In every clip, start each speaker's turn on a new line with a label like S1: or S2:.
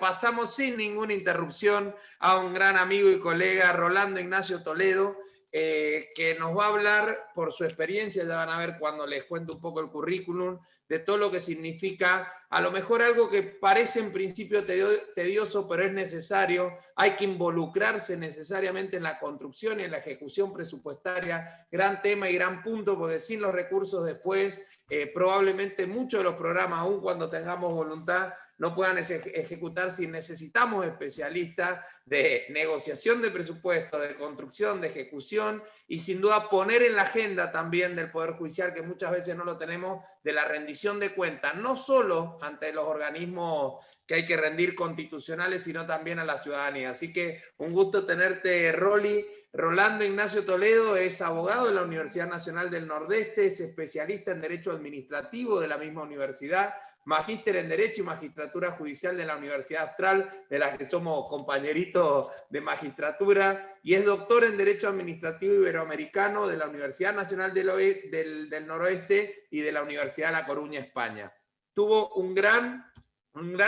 S1: pasamos sin ninguna interrupción a un gran amigo y colega, Rolando Ignacio Toledo, que nos va a hablar por su experiencia, ya van a ver cuando les cuento un poco el currículum, de todo lo que significa, a lo mejor algo que parece en principio tedioso, pero es necesario, hay que involucrarse necesariamente en la construcción y en la ejecución presupuestaria, gran tema y gran punto, porque sin los recursos después, probablemente muchos de los programas, aun cuando tengamos voluntad, no puedan ejecutar si necesitamos especialistas de negociación de presupuesto, de construcción, de ejecución y sin duda poner en la agenda también del Poder Judicial, que muchas veces no lo tenemos, de la rendición de cuentas, no solo ante los organismos que hay que rendir constitucionales, sino también a la ciudadanía. Así que un gusto tenerte, Roli. Rolando Ignacio Toledo es abogado de la Universidad Nacional del Nordeste, es especialista en Derecho Administrativo de la misma universidad, magíster en Derecho y Magistratura Judicial de la Universidad Austral, de las que somos compañeritos de magistratura, y es doctor en Derecho Administrativo Iberoamericano de la Universidad Nacional del Noroeste y de la Universidad de La Coruña, España. Tuvo un gran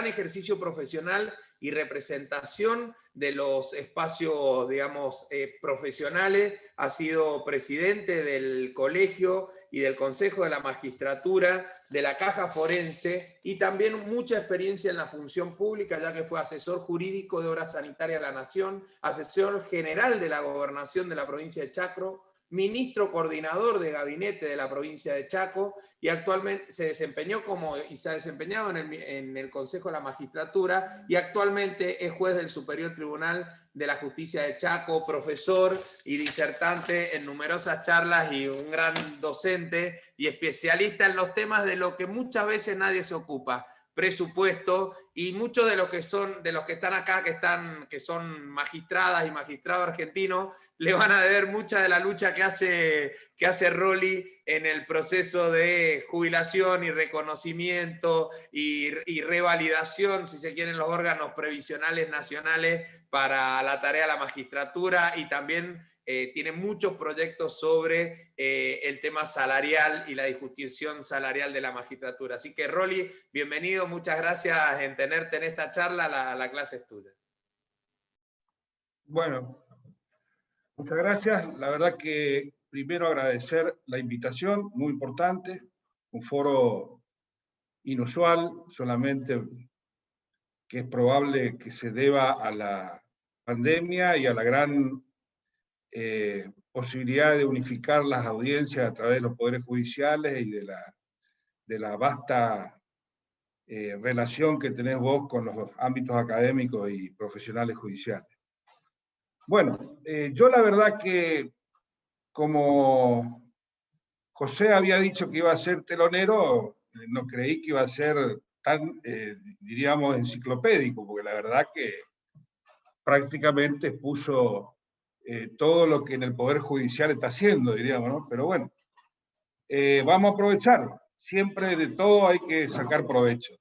S1: ejercicio profesional y representación de los espacios, digamos, profesionales. Ha sido presidente del colegio y del Consejo de la Magistratura, de la Caja Forense, y también mucha experiencia en la función pública, ya que fue asesor jurídico de Obras Sanitarias de la Nación, asesor general de la Gobernación de la provincia de Chaco, ministro coordinador de gabinete de la provincia de Chaco, y actualmente se ha desempeñado en el Consejo de la Magistratura, y actualmente es juez del Superior Tribunal de la Justicia de Chaco, profesor y disertante en numerosas charlas y un gran docente y especialista en los temas de lo que muchas veces nadie se ocupa: presupuesto, y muchos de los que están acá, que son magistradas y magistrados argentinos, le van a deber mucha de la lucha que hace Roli en el proceso de jubilación y reconocimiento y revalidación, si se quieren, los órganos previsionales nacionales para la tarea de la magistratura, y también tiene muchos proyectos sobre el tema salarial y la discusión salarial de la magistratura. Así que, Roli, bienvenido, muchas gracias en tenerte en esta charla, la clase es tuya.
S2: Bueno, muchas gracias. La verdad que primero agradecer la invitación, muy importante, un foro inusual, solamente que es probable que se deba a la pandemia y a la gran posibilidad de unificar las audiencias a través de los poderes judiciales y de la vasta relación que tenés vos con los ámbitos académicos y profesionales judiciales. Bueno, yo la verdad que, como José había dicho que iba a ser telonero, no creí que iba a ser tan, diríamos, enciclopédico, porque la verdad que prácticamente puso todo lo que en el Poder Judicial está haciendo, diríamos, ¿no? Pero bueno, vamos a aprovechar. Siempre de todo hay que sacar provecho.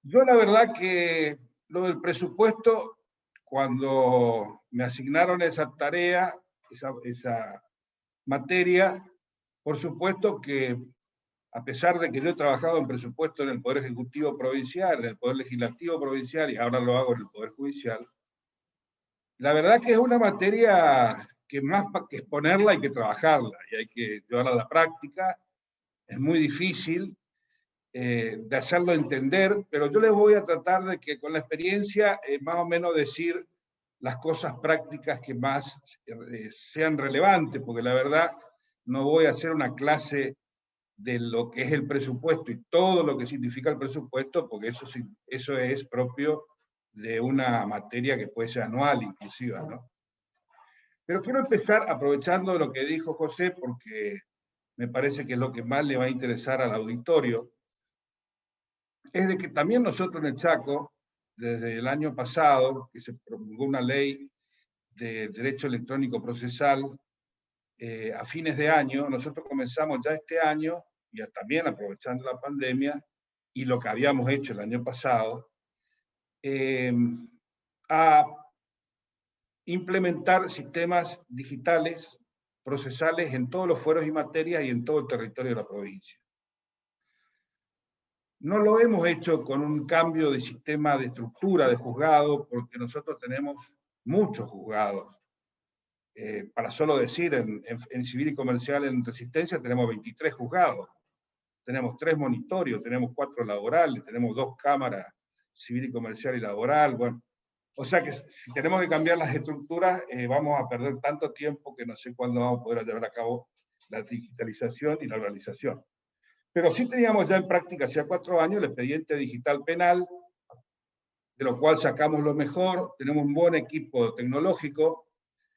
S2: Yo la verdad que lo del presupuesto, cuando me asignaron esa tarea, esa materia, por supuesto que, a pesar de que yo he trabajado en presupuesto en el Poder Ejecutivo Provincial, en el Poder Legislativo Provincial, y ahora lo hago en el Poder Judicial, la verdad que es una materia que más que exponerla hay que trabajarla, y hay que llevarla a la práctica. Es muy difícil de hacerlo entender, pero yo les voy a tratar de que con la experiencia más o menos decir las cosas prácticas que más sean relevantes, porque la verdad no voy a hacer una clase de lo que es el presupuesto y todo lo que significa el presupuesto, porque eso es propio de una materia que puede ser anual inclusive, ¿no? Pero quiero empezar aprovechando lo que dijo José, porque me parece que es lo que más le va a interesar al auditorio, es de que también nosotros en el Chaco, desde el año pasado, que se promulgó una ley de derecho electrónico procesal, a fines de año, nosotros comenzamos ya este año, y también aprovechando la pandemia, y lo que habíamos hecho el año pasado, a implementar sistemas digitales, procesales, en todos los fueros y materias y en todo el territorio de la provincia. No lo hemos hecho con un cambio de sistema de estructura de juzgado, porque nosotros tenemos muchos juzgados. Para solo decir, en civil y comercial en Resistencia tenemos 23 juzgados, tenemos 3 monitorios, tenemos 4 laborales, tenemos 2 cámaras, civil y comercial y laboral. Bueno, o sea que si tenemos que cambiar las estructuras, vamos a perder tanto tiempo que no sé cuándo vamos a poder llevar a cabo la digitalización y la organización. Pero sí teníamos ya en práctica hace 4 años el expediente digital penal, de lo cual sacamos lo mejor. Tenemos un buen equipo tecnológico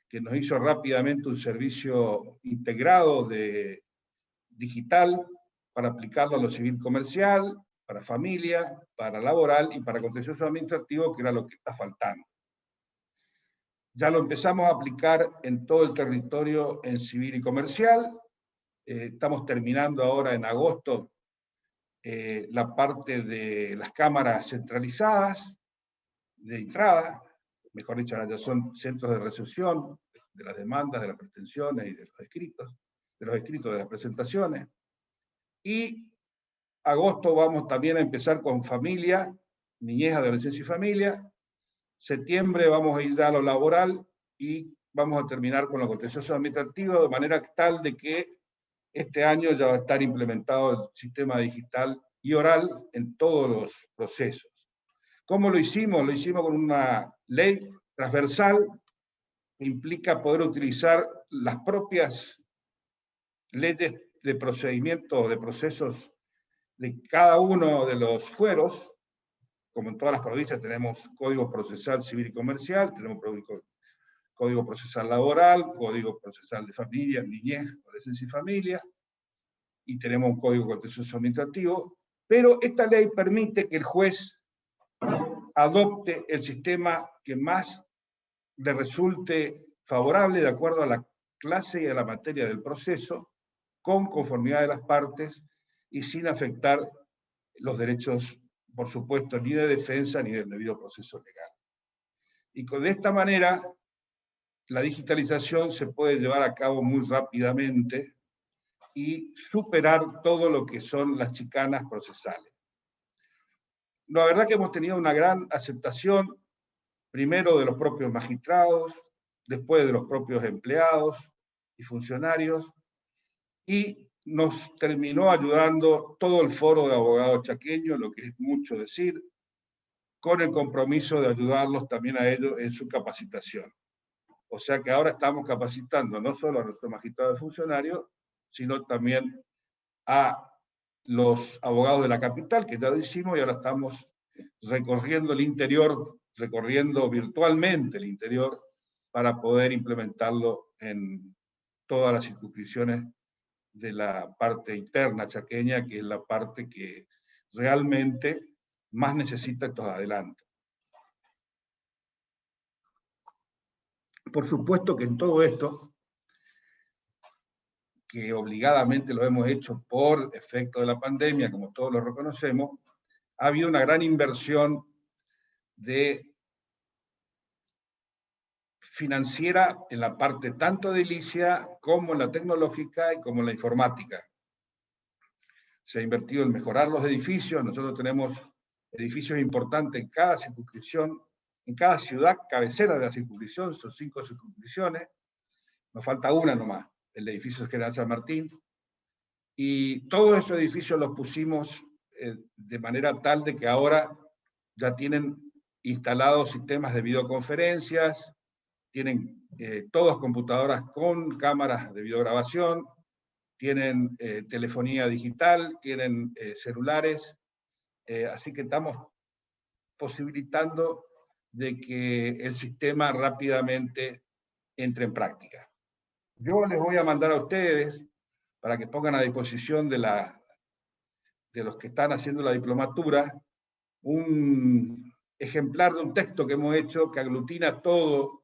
S2: que nos hizo rápidamente un servicio integrado de digital para aplicarlo a lo civil comercial, para familia, para laboral y para contencioso administrativo, que era lo que está faltando. Ya lo empezamos a aplicar en todo el territorio en civil y comercial. Estamos terminando ahora en agosto la parte de las cámaras centralizadas de entrada, mejor dicho, ahora ya son centros de recepción de las demandas, de las pretensiones y de los escritos de las presentaciones. Y agosto vamos también a empezar con familia, niñez, adolescencia y familia. Septiembre vamos a ir ya a lo laboral y vamos a terminar con lo contencioso administrativo, de manera tal de que este año ya va a estar implementado el sistema digital y oral en todos los procesos. ¿Cómo lo hicimos? Lo hicimos con una ley transversal que implica poder utilizar las propias leyes de procedimientos, de procesos de cada uno de los fueros. Como en todas las provincias tenemos Código Procesal Civil y Comercial, tenemos Código Procesal Laboral, Código Procesal de Familia, Niñez, Adolescencia y Familia, y tenemos un Código Contencioso Administrativo, pero esta ley permite que el juez adopte el sistema que más le resulte favorable de acuerdo a la clase y a la materia del proceso, con conformidad de las partes y sin afectar los derechos, por supuesto, ni de defensa ni del debido proceso legal. Y de esta manera, la digitalización se puede llevar a cabo muy rápidamente y superar todo lo que son las chicanas procesales. La verdad que hemos tenido una gran aceptación, primero de los propios magistrados, después de los propios empleados y funcionarios, y nos terminó ayudando todo el foro de abogados chaqueños, lo que es mucho decir, con el compromiso de ayudarlos también a ellos en su capacitación. O sea que ahora estamos capacitando no solo a nuestros magistrados y funcionarios, sino también a los abogados de la capital, que ya lo hicimos, y ahora estamos recorriendo el interior, recorriendo virtualmente el interior, para poder implementarlo en todas las circunscripciones de la parte interna chaqueña, que es la parte que realmente más necesita estos adelantos. Por supuesto que en todo esto, que obligadamente lo hemos hecho por efecto de la pandemia, como todos lo reconocemos, ha habido una gran inversión financiera en la parte tanto de edilicia como en la tecnológica y como en la informática. Se ha invertido en mejorar los edificios. Nosotros tenemos edificios importantes en cada circunscripción, en cada ciudad cabecera de la circunscripción, son 5 circunscripciones. Nos falta una nomás, el edificio General San Martín. Y todos esos edificios los pusimos de manera tal de que ahora ya tienen instalados sistemas de videoconferencias, tienen todas computadoras con cámaras de videograbación, tienen telefonía digital, tienen celulares, así que estamos posibilitando de que el sistema rápidamente entre en práctica. Yo les voy a mandar a ustedes, para que pongan a disposición de los que están haciendo la diplomatura, un ejemplar de un texto que hemos hecho que aglutina todo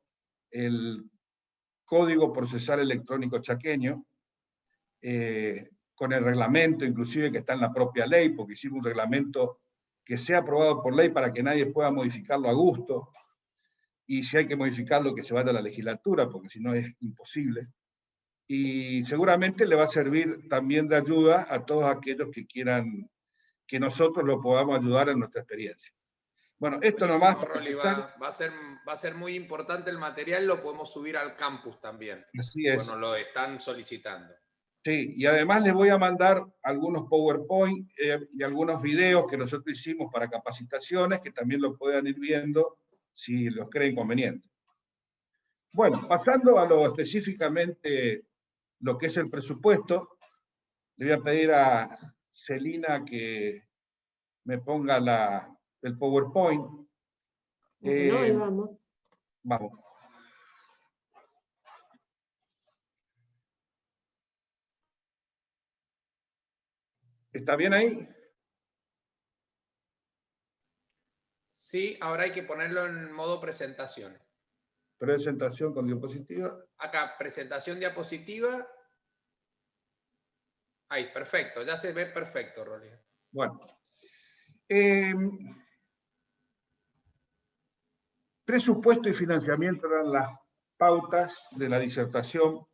S2: el Código Procesal Electrónico chaqueño, con el reglamento inclusive que está en la propia ley, porque hicimos un reglamento que sea aprobado por ley para que nadie pueda modificarlo a gusto, y si hay que modificarlo que se vaya a la legislatura, porque si no es imposible. Y seguramente le va a servir también de ayuda a todos aquellos que quieran que nosotros lo podamos ayudar en nuestra experiencia. Bueno, esto
S1: Buenísimo,
S2: nomás.
S1: Rolly, va a ser muy importante el material, lo podemos subir al campus también.
S2: Así es.
S1: Bueno, lo están solicitando.
S2: Sí, y además les voy a mandar algunos PowerPoint y algunos videos que nosotros hicimos para capacitaciones, que también lo puedan ir viendo si los creen conveniente. Bueno, pasando a lo específicamente lo que es el presupuesto, le voy a pedir a Celina que me ponga el PowerPoint.
S3: Bueno, ahí vamos.
S2: Vamos. ¿Está bien ahí?
S1: Sí, ahora hay que ponerlo en modo presentación.
S2: Presentación con diapositiva.
S1: Acá, presentación diapositiva. Ahí, perfecto, ya se ve perfecto, Rolly.
S2: Bueno. Presupuesto y financiamiento eran las pautas de la disertación.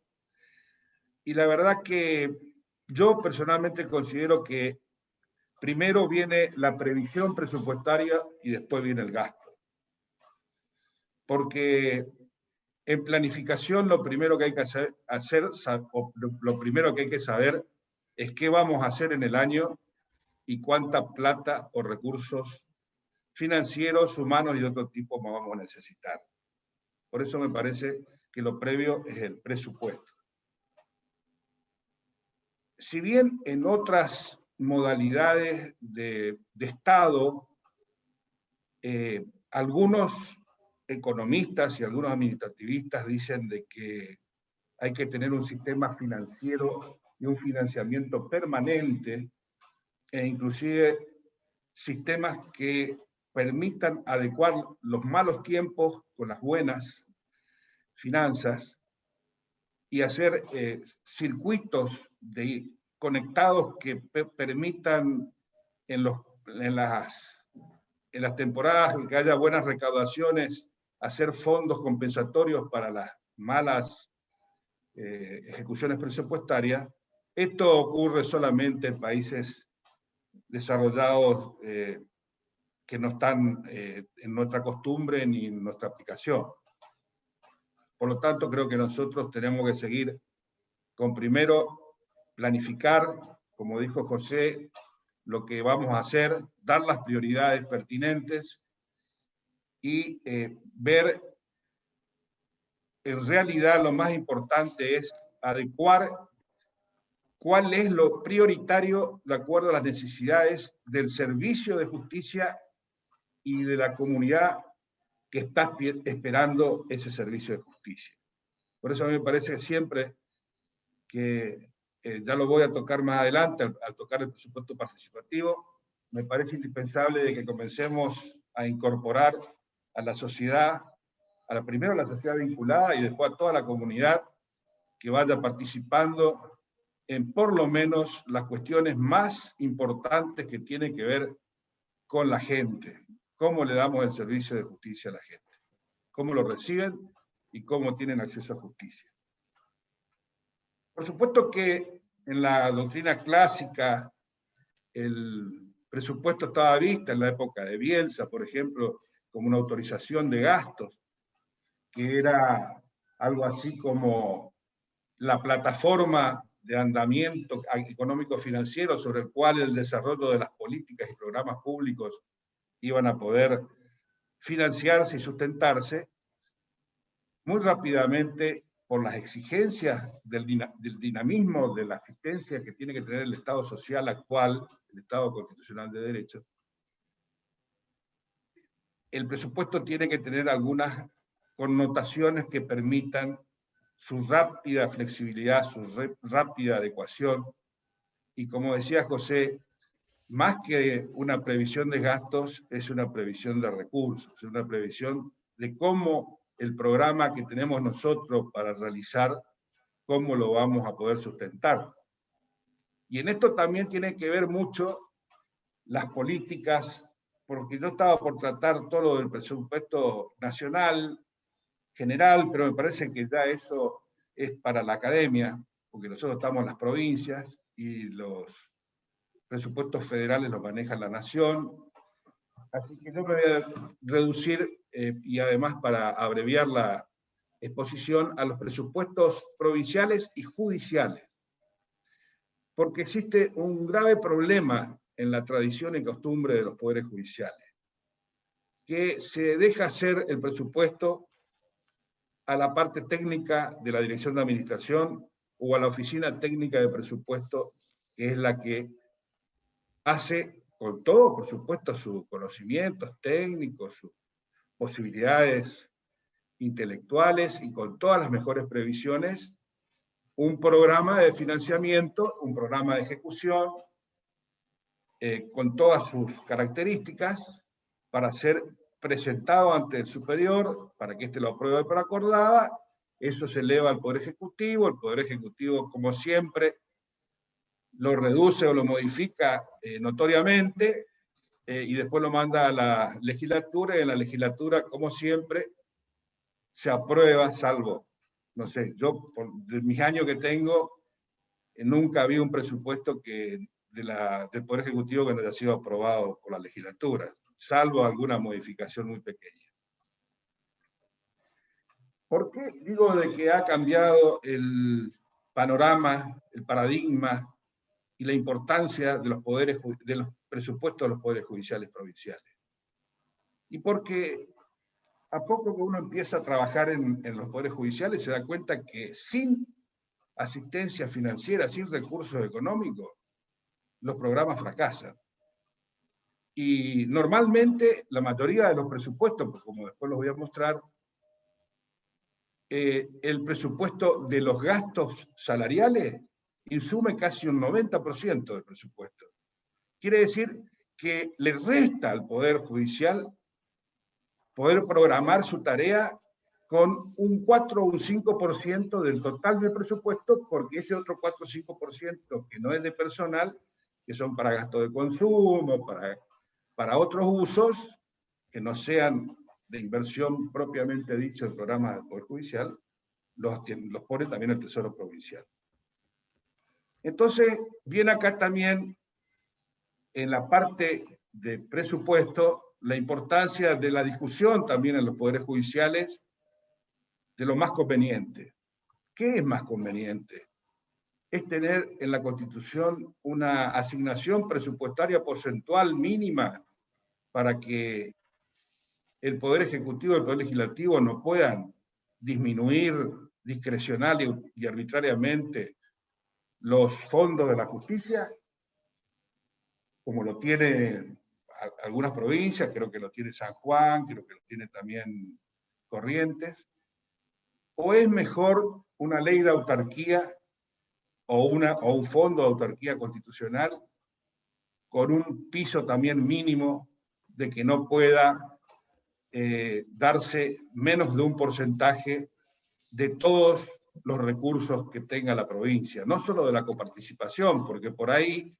S2: Y la verdad que yo personalmente considero que primero viene la previsión presupuestaria y después viene el gasto. Porque en planificación lo primero que hay que lo primero que hay que saber es qué vamos a hacer en el año y cuánta plata o recursos financieros, humanos y de otro tipo vamos a necesitar. Por eso me parece que lo previo es el presupuesto. Si bien en otras modalidades de Estado, algunos economistas y algunos administrativistas dicen de que hay que tener un sistema financiero y un financiamiento permanente, e inclusive sistemas que permitan adecuar los malos tiempos con las buenas finanzas y hacer circuitos conectados que permitan en las temporadas en que haya buenas recaudaciones, hacer fondos compensatorios para las malas ejecuciones presupuestarias. Esto ocurre solamente en países desarrollados que no están en nuestra costumbre ni en nuestra aplicación. Por lo tanto, creo que nosotros tenemos que seguir con primero planificar, como dijo José, lo que vamos a hacer, dar las prioridades pertinentes y ver, en realidad lo más importante es adecuar cuál es lo prioritario de acuerdo a las necesidades del servicio de justicia y de la comunidad que está esperando ese servicio de justicia. Por eso a mí me parece siempre que, ya lo voy a tocar más adelante, al tocar el presupuesto participativo, me parece indispensable de que comencemos a incorporar a la sociedad, primero a la sociedad vinculada y después a toda la comunidad que vaya participando en por lo menos las cuestiones más importantes que tienen que ver con la gente. Cómo le damos el servicio de justicia a la gente, cómo lo reciben y cómo tienen acceso a justicia. Por supuesto que en la doctrina clásica el presupuesto estaba visto en la época de Bielsa, por ejemplo, como una autorización de gastos, que era algo así como la plataforma de andamiento económico-financiero sobre el cual el desarrollo de las políticas y programas públicos iban a poder financiarse y sustentarse. Muy rápidamente, por las exigencias del dinamismo de la asistencia que tiene que tener el Estado social actual, el Estado constitucional de derecho, el presupuesto tiene que tener algunas connotaciones que permitan su rápida flexibilidad, su rápida adecuación. Y como decía José, más que una previsión de gastos, es una previsión de recursos, es una previsión de cómo el programa que tenemos nosotros para realizar, cómo lo vamos a poder sustentar. Y en esto también tiene que ver mucho las políticas, porque yo estaba por tratar todo lo del presupuesto nacional, general, pero me parece que ya eso es para la academia, porque nosotros estamos en las provincias y los presupuestos federales los maneja la Nación. Así que yo me voy a reducir, y además para abreviar la exposición, a los presupuestos provinciales y judiciales. Porque existe un grave problema en la tradición y costumbre de los poderes judiciales, que se deja hacer el presupuesto a la parte técnica de la Dirección de Administración o a la Oficina Técnica de Presupuesto, que es la que hace, con todo, por supuesto, sus conocimientos técnicos, sus posibilidades intelectuales y con todas las mejores previsiones, un programa de financiamiento, un programa de ejecución, con todas sus características, para ser presentado ante el superior, para que éste lo apruebe por acordada. Eso se eleva al Poder Ejecutivo. El Poder Ejecutivo, como siempre, lo reduce o lo modifica notoriamente, y después lo manda a la legislatura, y en la legislatura, como siempre, se aprueba, salvo, no sé, yo por mis años que tengo, nunca había un presupuesto del Poder Ejecutivo que no haya sido aprobado por la legislatura, salvo alguna modificación muy pequeña. ¿Por qué digo de que ha cambiado el panorama, el paradigma y la importancia de los presupuestos de los poderes judiciales provinciales? Y porque a poco que uno empieza a trabajar en los poderes judiciales se da cuenta que sin asistencia financiera, sin recursos económicos, los programas fracasan. Y normalmente la mayoría de los presupuestos, pues como después los voy a mostrar, el presupuesto de los gastos salariales insume casi un 90% del presupuesto. Quiere decir que le resta al Poder Judicial poder programar su tarea con un 4 o un 5% del total del presupuesto, porque ese otro 4 o 5% que no es de personal, que son para gasto de consumo, para otros usos, que no sean de inversión propiamente dicho del programa del Poder Judicial, los pone también el Tesoro Provincial. Entonces, viene acá también, en la parte de presupuesto, la importancia de la discusión también en los poderes judiciales de lo más conveniente. ¿Qué es más conveniente? Es tener en la Constitución una asignación presupuestaria porcentual mínima para que el Poder Ejecutivo y el Poder Legislativo no puedan disminuir discrecional y arbitrariamente los fondos de la justicia, como lo tiene algunas provincias, creo que lo tiene San Juan, creo que lo tiene también Corrientes. ¿O es mejor una ley de autarquía o un fondo de autarquía constitucional con un piso también mínimo de que no pueda darse menos de un porcentaje de todos los recursos que tenga la provincia? No solo de la coparticipación, porque por ahí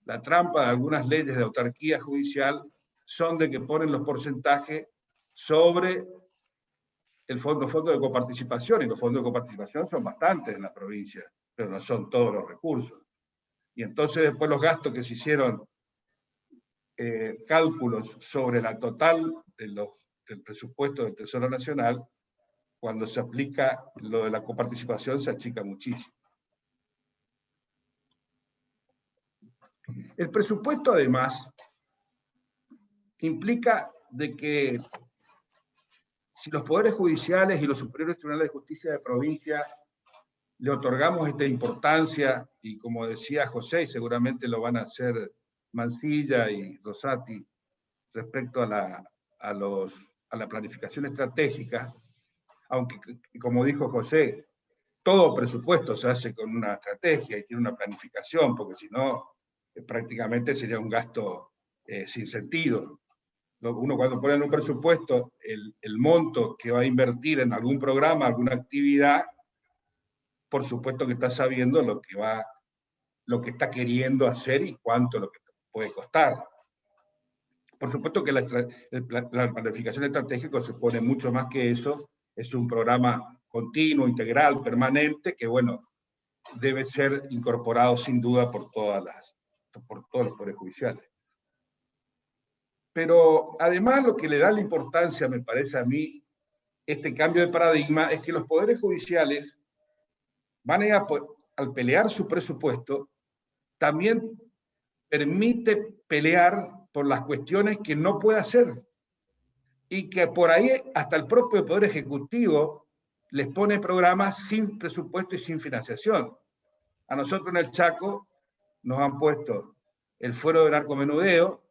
S2: la trampa de algunas leyes de autarquía judicial son de que ponen los porcentajes sobre los fondos de coparticipación, y los fondos de coparticipación son bastantes en la provincia, pero no son todos los recursos. Y entonces después los gastos que se hicieron, cálculos sobre la total del presupuesto del Tesoro Nacional, cuando se aplica lo de la coparticipación se achica muchísimo. El presupuesto, además, implica de que si los poderes judiciales y los superiores tribunales de justicia de provincia le otorgamos esta importancia, y como decía José, y seguramente lo van a hacer Mancilla y Rosati, respecto a la planificación estratégica, aunque, como dijo José, todo presupuesto se hace con una estrategia y tiene una planificación, porque si no, prácticamente sería un gasto sin sentido. Uno cuando pone en un presupuesto el monto que va a invertir en algún programa, alguna actividad, por supuesto que está sabiendo lo que está queriendo hacer y cuánto lo que puede costar. Por supuesto que la planificación estratégica se pone mucho más que eso, es un programa continuo, integral, permanente, que bueno, debe ser incorporado sin duda por todas por todos los poderes judiciales. Pero además lo que le da la importancia, me parece a mí, este cambio de paradigma, es que los poderes judiciales van a, al pelear su presupuesto, también permite pelear por las cuestiones que no puede hacer. Y que por ahí hasta el propio Poder Ejecutivo les pone programas sin presupuesto y sin financiación. A nosotros en el Chaco nos han puesto el fuero de narcomenudeo,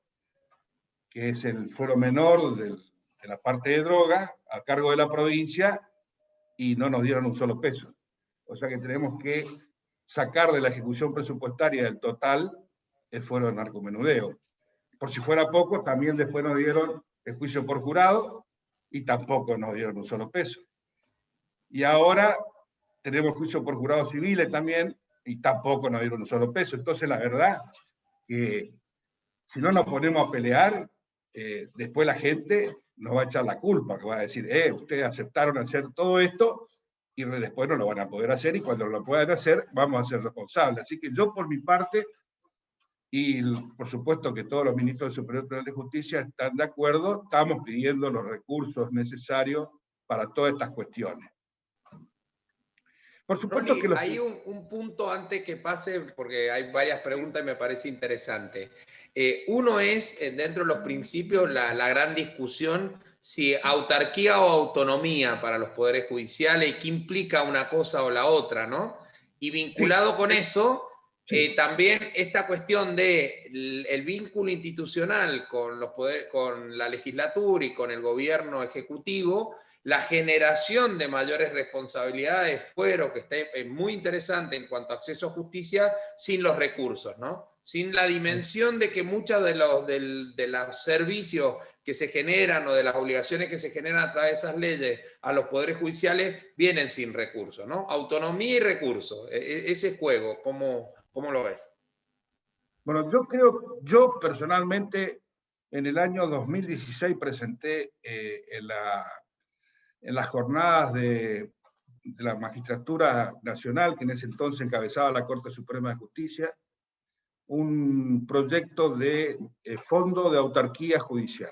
S2: que es el fuero menor de la parte de droga, a cargo de la provincia, y no nos dieron un solo peso. O sea que tenemos que sacar de la ejecución presupuestaria del total el fuero de narcomenudeo. Por si fuera poco, también después nos dieron el juicio por jurado, y tampoco nos dieron un solo peso. Y ahora tenemos juicio por jurados civiles también, y tampoco nos dieron un solo peso. Entonces, la verdad que si no nos ponemos a pelear, después la gente nos va a echar la culpa, que va a decir, ustedes aceptaron hacer todo esto, y después no lo van a poder hacer, y cuando lo puedan hacer, vamos a ser responsables. Así que yo, por mi parte, y por supuesto que todos los ministros del Superior Tribunal de Justicia están de acuerdo, estamos pidiendo los recursos necesarios para todas estas cuestiones. Por supuesto
S1: Ronnie,
S2: que
S1: hay un punto antes que pase, porque hay varias preguntas y me parece interesante. Uno es, dentro de los principios, la gran discusión si autarquía o autonomía para los poderes judiciales y qué implica una cosa o la otra, ¿no? Y vinculado con eso, también esta cuestión de el vínculo institucional con los poderes, con la legislatura y con el gobierno ejecutivo, la generación de mayores responsabilidades, fuero, que está muy interesante en cuanto a acceso a justicia, sin los recursos, ¿no? Sin la dimensión de que muchos de los servicios que se generan o de las obligaciones que se generan a través de esas leyes a los poderes judiciales vienen sin recursos, ¿no? Autonomía y recursos. Ese juego, ¿cómo lo ves?
S2: Bueno, yo personalmente en el año 2016 presenté en las jornadas de la Magistratura Nacional, que en ese entonces encabezaba la Corte Suprema de Justicia, un proyecto de fondo de autarquía judicial.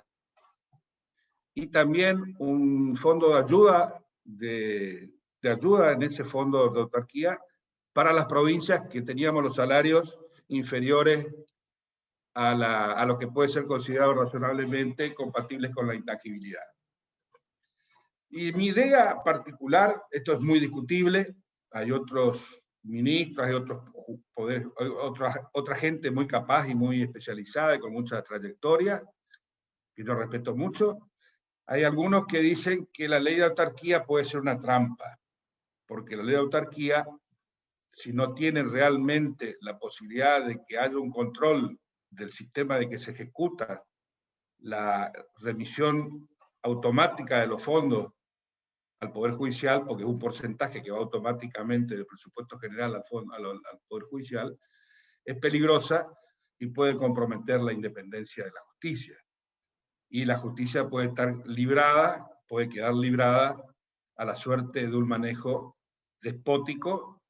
S2: Y también un fondo de ayuda, de ayuda en ese fondo de autarquía para las provincias que teníamos los salarios inferiores a lo que puede ser considerado razonablemente compatibles con la intangibilidad. Y mi idea particular, esto es muy discutible, hay otros ministros, hay otros poderes, otra gente muy capaz y muy especializada y con mucha trayectoria, que yo respeto mucho. Hay algunos que dicen que la ley de autarquía puede ser una trampa, porque la ley de autarquía, si no tiene realmente la posibilidad de que haya un control del sistema de que se ejecuta la remisión automática de los fondos al Poder Judicial, porque es un porcentaje que va automáticamente del presupuesto general al Poder Judicial, es peligrosa y puede comprometer la independencia de la justicia. Y la justicia puede estar librada, puede quedar librada a la suerte de un manejo despótico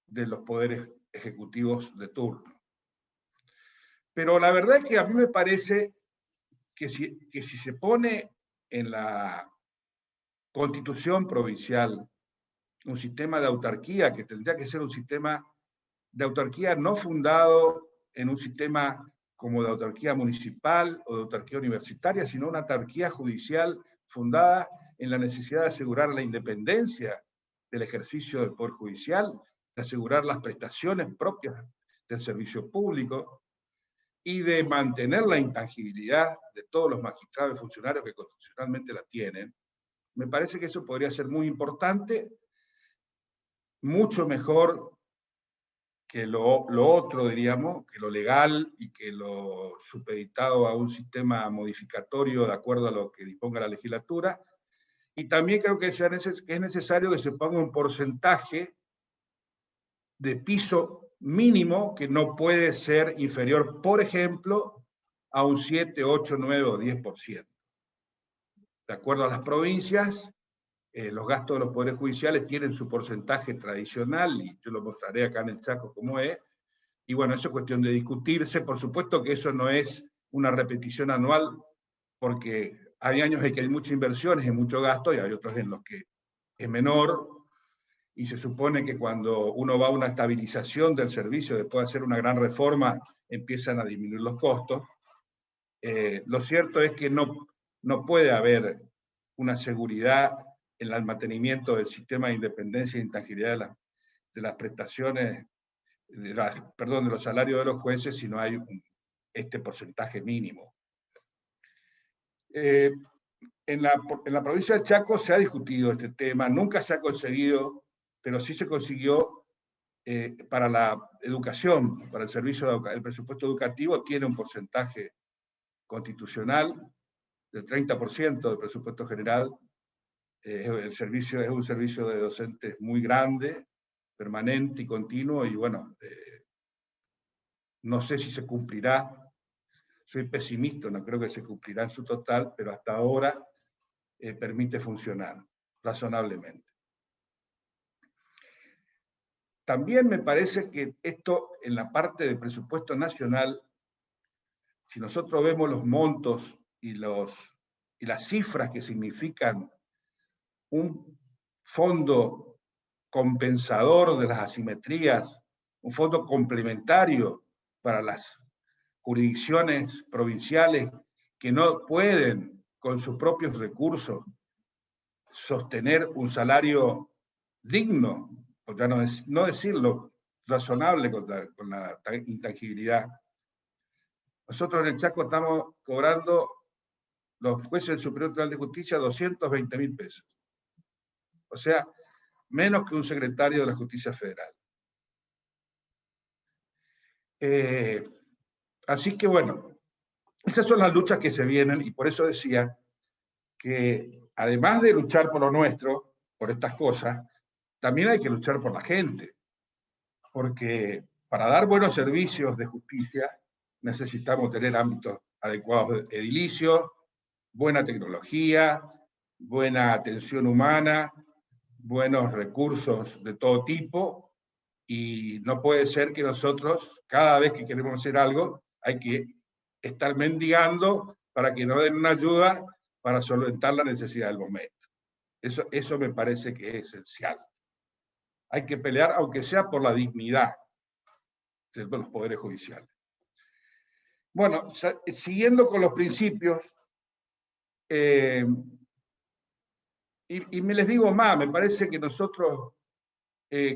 S2: de los poderes ejecutivos de turno. Pero la verdad es que a mí me parece que si se pone en la Constitución provincial un sistema de autarquía, que tendría que ser un sistema de autarquía no fundado en un sistema como de autarquía municipal o de autarquía universitaria, sino una autarquía judicial fundada en la necesidad de asegurar la independencia del ejercicio del Poder Judicial, de asegurar las prestaciones propias del servicio público y de mantener la intangibilidad de todos los magistrados y funcionarios que constitucionalmente la tienen. Me parece que eso podría ser muy importante, mucho mejor que lo otro, diríamos, que lo legal y que lo supeditado a un sistema modificatorio de acuerdo a lo que disponga la legislatura. Y también creo que es necesario que se ponga un porcentaje de piso mínimo que no puede ser inferior, por ejemplo, a un 7, 8, 9 o 10%. De acuerdo a las provincias, los gastos de los poderes judiciales tienen su porcentaje tradicional, y yo lo mostraré acá en el Chaco cómo es, Y bueno, eso es cuestión de discutirse. Por supuesto que eso no es una repetición anual, porque hay años en que hay muchas inversiones y mucho gasto, y hay otros en los que es menor, y se supone que cuando uno va a una estabilización del servicio, después de hacer una gran reforma, empiezan a disminuir los costos. Lo cierto es que no puede haber una seguridad en el mantenimiento del sistema de independencia e intangibilidad de las prestaciones, de los salarios de los jueces si no hay este porcentaje mínimo. En la provincia del Chaco se ha discutido este tema, nunca se ha conseguido, pero sí se consiguió para la educación, para el servicio, el presupuesto educativo tiene un porcentaje constitucional del 30% del presupuesto general. El servicio es un servicio de docentes muy grande, permanente y continuo, y bueno, no sé si se cumplirá. Soy pesimista, no creo que se cumplirá en su total, pero hasta ahora permite funcionar razonablemente. También me parece que esto, en la parte del presupuesto nacional, si nosotros vemos los montos y las cifras que significan un fondo compensador de las asimetrías, un fondo complementario para las jurisdicciones provinciales que no pueden, con sus propios recursos, sostener un salario digno, por ya no decirlo, razonable con la intangibilidad. Nosotros en el Chaco estamos cobrando, los jueces del Superior Tribunal de Justicia, 220.000 pesos. O sea, menos que un secretario de la Justicia Federal. Así que bueno, esas son las luchas que se vienen, y por eso decía que además de luchar por lo nuestro, por estas cosas, también hay que luchar por la gente, porque para dar buenos servicios de justicia necesitamos tener ámbitos adecuados de edilicio, buena tecnología, buena atención humana, buenos recursos de todo tipo, y no puede ser que nosotros, cada vez que queremos hacer algo, hay que estar mendigando para que nos den una ayuda para solventar la necesidad del momento. Eso me parece que es esencial. Hay que pelear, aunque sea por la dignidad de los poderes judiciales. Bueno, siguiendo con los principios, y me les digo más, me parece que nosotros,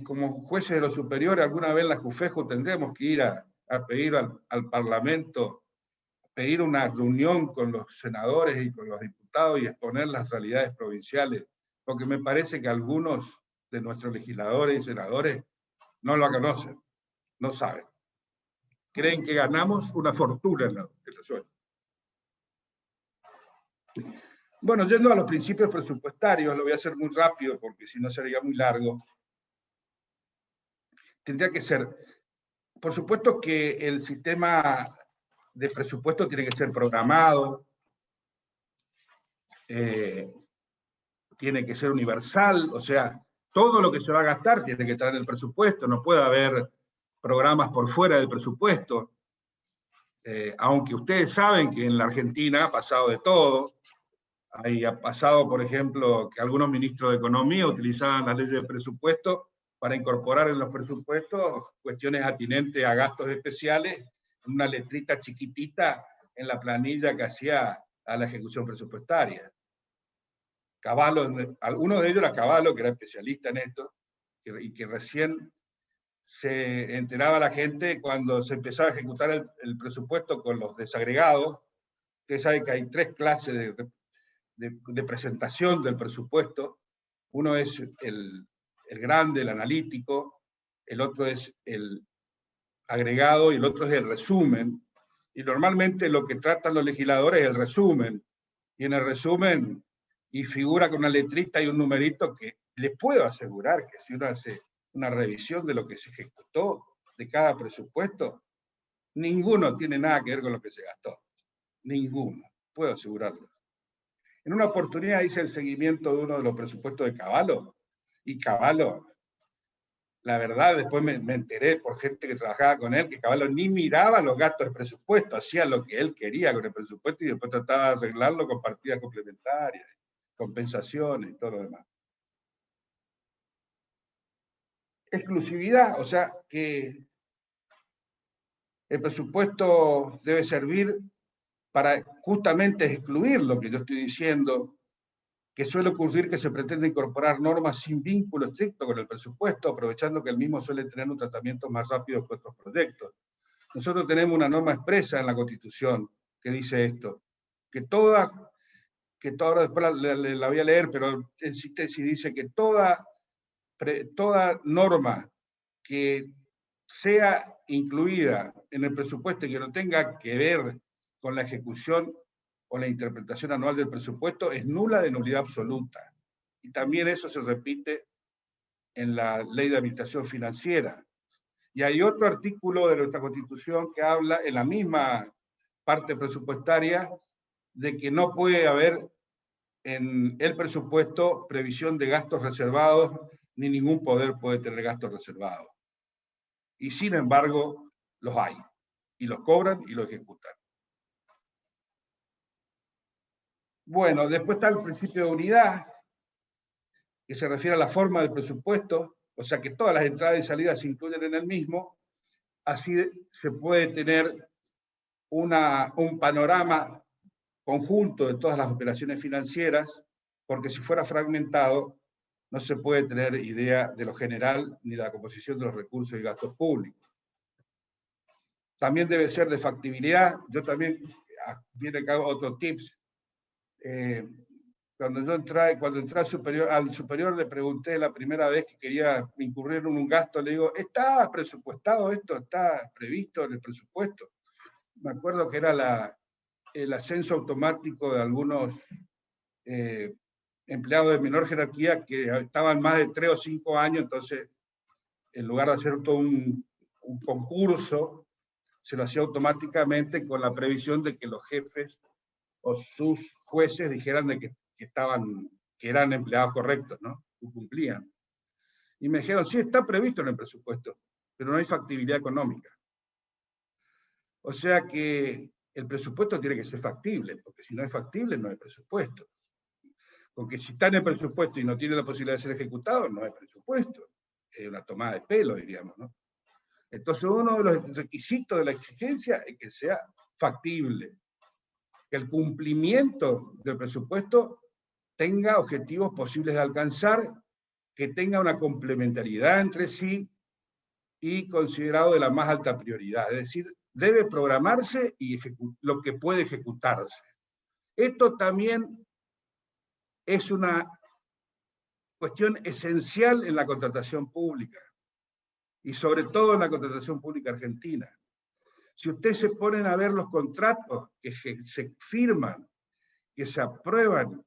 S2: como jueces de los superiores, alguna vez en la JUFEJU tendremos que ir a pedir al Parlamento, pedir una reunión con los senadores y con los diputados y exponer las realidades provinciales, porque me parece que algunos de nuestros legisladores y senadores no lo conocen, no saben. Creen que ganamos una fortuna en el sueldo. Bueno, yendo a los principios presupuestarios, lo voy a hacer muy rápido porque si no sería muy largo. Tendría que ser, por supuesto que el sistema de presupuesto tiene que ser programado, tiene que ser universal, o sea, todo lo que se va a gastar tiene que estar en el presupuesto, no puede haber programas por fuera del presupuesto, aunque ustedes saben que en la Argentina ha pasado de todo. Ha pasado, por ejemplo, que algunos ministros de Economía utilizaban la ley de presupuesto para incorporar en los presupuestos cuestiones atinentes a gastos especiales, una letrita chiquitita en la planilla que hacía a la ejecución presupuestaria. Cavallo, alguno de ellos era Cavallo, que era especialista en esto, y que recién se enteraba la gente cuando se empezaba a ejecutar el presupuesto con los desagregados. Ustedes saben que hay 3 clases de presentación del presupuesto. Uno es el grande, el analítico, el otro es el agregado y el otro es el resumen. Y normalmente lo que tratan los legisladores es el resumen. Y en el resumen, y figura con una letrita y un numerito que les puedo asegurar que si uno hace una revisión de lo que se ejecutó de cada presupuesto, ninguno tiene nada que ver con lo que se gastó. Ninguno, puedo asegurarlo. En una oportunidad hice el seguimiento de uno de los presupuestos de Cavallo, y Cavallo la verdad, después me enteré por gente que trabajaba con él, que Cavallo ni miraba los gastos del presupuesto, hacía lo que él quería con el presupuesto y después trataba de arreglarlo con partidas complementarias, compensaciones y todo lo demás. Exclusividad, o sea, que el presupuesto debe servir para justamente excluir lo que yo estoy diciendo, que suele ocurrir que se pretende incorporar normas sin vínculo estricto con el presupuesto, aprovechando que el mismo suele tener un tratamiento más rápido que otros proyectos. Nosotros tenemos una norma expresa en la Constitución que dice esto, que toda después la voy a leer, pero en síntesis dice que toda norma que sea incluida en el presupuesto y que no tenga que ver con la ejecución o la interpretación anual del presupuesto es nula de nulidad absoluta. Y también eso se repite en la Ley de Administración Financiera. Y hay otro artículo de nuestra Constitución que habla en la misma parte presupuestaria de que no puede haber en el presupuesto previsión de gastos reservados, ni ningún poder puede tener gastos reservados. Y sin embargo, los hay. Y los cobran y los ejecutan. Bueno, después está el principio de unidad, que se refiere a la forma del presupuesto, o sea que todas las entradas y salidas se incluyen en el mismo, así se puede tener un panorama conjunto de todas las operaciones financieras, porque si fuera fragmentado, no se puede tener idea de lo general ni de la composición de los recursos y gastos públicos. También debe ser de factibilidad. Yo también, viene acá otro tips. Cuando entré al superior le pregunté la primera vez que quería incurrir en un gasto, le digo, ¿está presupuestado esto? ¿Está previsto en el presupuesto? Me acuerdo que era el ascenso automático de algunos empleados de menor jerarquía que estaban más de 3 o 5 años, entonces en lugar de hacer todo un concurso, se lo hacía automáticamente con la previsión de que los jefes o sus jueces dijeran de que eran empleados correctos, ¿no? Y cumplían. Y me dijeron, sí, está previsto en el presupuesto, pero no hay factibilidad económica. O sea que el presupuesto tiene que ser factible, porque si no es factible, no hay presupuesto. Porque si está en el presupuesto y no tiene la posibilidad de ser ejecutado, no hay presupuesto. Es una tomada de pelo, diríamos, ¿no? Entonces, uno de los requisitos de la exigencia es que sea factible, que el cumplimiento del presupuesto tenga objetivos posibles de alcanzar, que tenga una complementariedad entre sí y considerado de la más alta prioridad. Es decir, debe programarse y lo que puede ejecutarse. Esto también es una cuestión esencial en la contratación pública y sobre todo en la contratación pública argentina. Si ustedes se ponen a ver los contratos que se firman, que se aprueban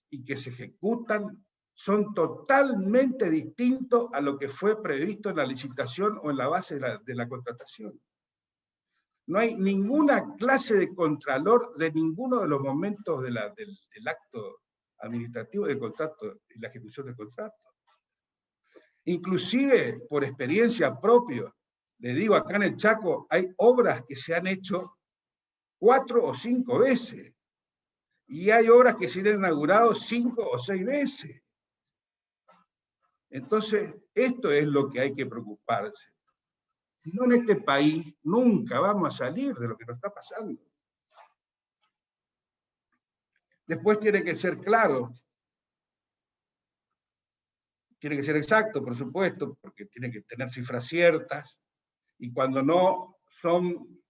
S2: y que se ejecutan, son totalmente distintos a lo que fue previsto en la licitación o en la base de la contratación. No hay ninguna clase de contralor de ninguno de los momentos del acto administrativo del contrato y la ejecución del contrato. Inclusive, por experiencia propia, le digo, acá en el Chaco hay obras que se han hecho 4 o 5 veces. Y hay obras que se han inaugurado 5 o 6 veces. Entonces, esto es lo que hay que preocuparse. Si no, en este país nunca vamos a salir de lo que nos está pasando. Después tiene que ser claro. Tiene que ser exacto, por supuesto, porque tiene que tener cifras ciertas. Y cuando no son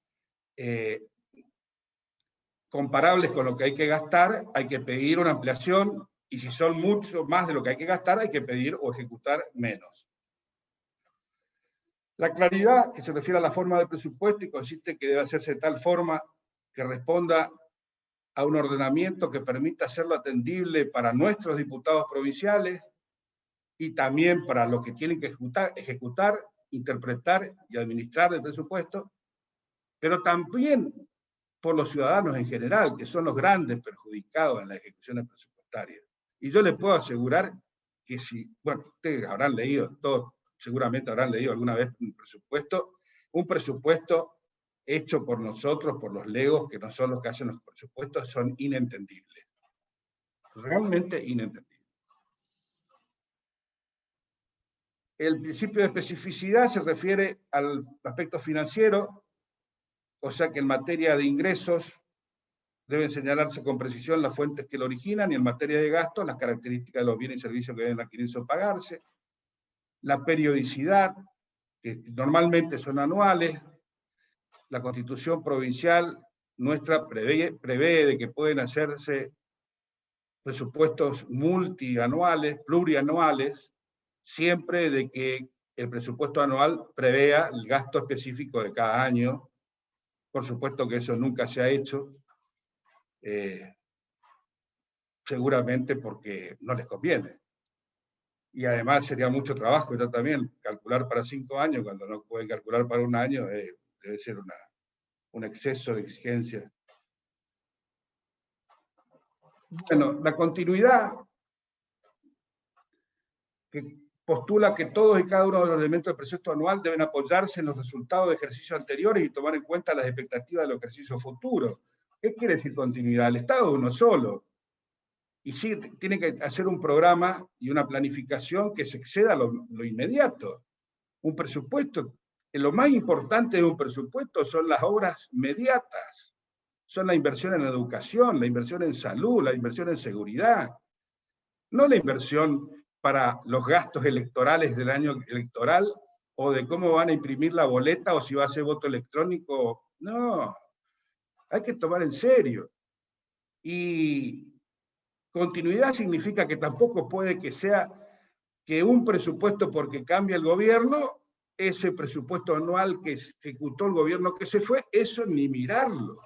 S2: comparables con lo que hay que gastar, hay que pedir una ampliación, y si son mucho más de lo que hay que gastar, hay que pedir o ejecutar menos. La claridad, que se refiere a la forma del presupuesto, y consiste en que debe hacerse de tal forma que responda a un ordenamiento que permita hacerlo atendible para nuestros diputados provinciales y también para los que tienen que ejecutar, interpretar y administrar el presupuesto, pero también por los ciudadanos en general, que son los grandes perjudicados en las ejecuciones presupuestarias. Y yo les puedo asegurar que si, bueno, ustedes habrán leído todo, seguramente habrán leído alguna vez un presupuesto hecho por nosotros, por los legos, que no son los que hacen los presupuestos, son inentendibles. Realmente inentendibles. El principio de especificidad se refiere al aspecto financiero, o sea que en materia de ingresos deben señalarse con precisión las fuentes que lo originan, y en materia de gastos las características de los bienes y servicios que deben adquirirse o pagarse. La periodicidad, que normalmente son anuales. La Constitución provincial nuestra prevé de que pueden hacerse presupuestos multianuales, plurianuales, siempre de que el presupuesto anual prevea el gasto específico de cada año. Por supuesto que eso nunca se ha hecho, seguramente porque no les conviene. Y además sería mucho trabajo, yo también, calcular para 5 años, cuando no pueden calcular para un año, debe ser un exceso de exigencia. Bueno, la continuidad, que postula que todos y cada uno de los elementos del presupuesto anual deben apoyarse en los resultados de ejercicios anteriores y tomar en cuenta las expectativas de los ejercicios futuros. ¿Qué quiere decir continuidad? El Estado es uno solo. Y sí, tiene que hacer un programa y una planificación que se exceda lo inmediato. Un presupuesto, lo más importante de un presupuesto son las obras mediatas, son la inversión en educación, la inversión en salud, la inversión en seguridad, no la inversión para los gastos electorales del año electoral o de cómo van a imprimir la boleta o si va a ser voto electrónico. No, hay que tomar en serio. Y continuidad significa que tampoco puede que sea que un presupuesto, porque cambia el gobierno, ese presupuesto anual que ejecutó el gobierno que se fue, eso ni mirarlo.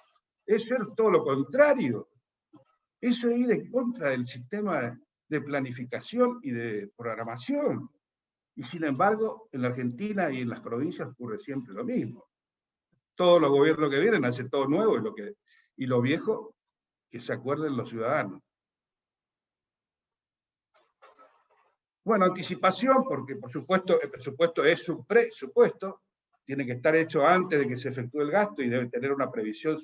S2: Eso es todo lo contrario. Eso es ir en contra del sistema de planificación y de programación. Y sin embargo, en la Argentina y en las provincias ocurre siempre lo mismo. Todos los gobiernos que vienen hacen todo nuevo y lo viejo, que se acuerden los ciudadanos. Bueno, anticipación, porque por supuesto el presupuesto es un presupuesto, tiene que estar hecho antes de que se efectúe el gasto y debe tener una previsión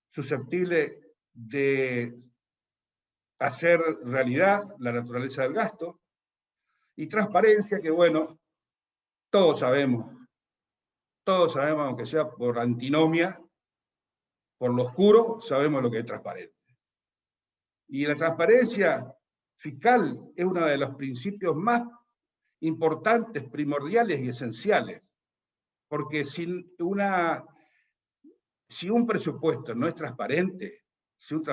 S2: susceptible de hacer realidad la naturaleza del gasto. Y transparencia, que bueno, todos sabemos, aunque sea por antinomia, por lo oscuro, sabemos lo que es transparente. Y la transparencia fiscal es uno de los principios más importantes, primordiales y esenciales, porque si un presupuesto no es transparente, si un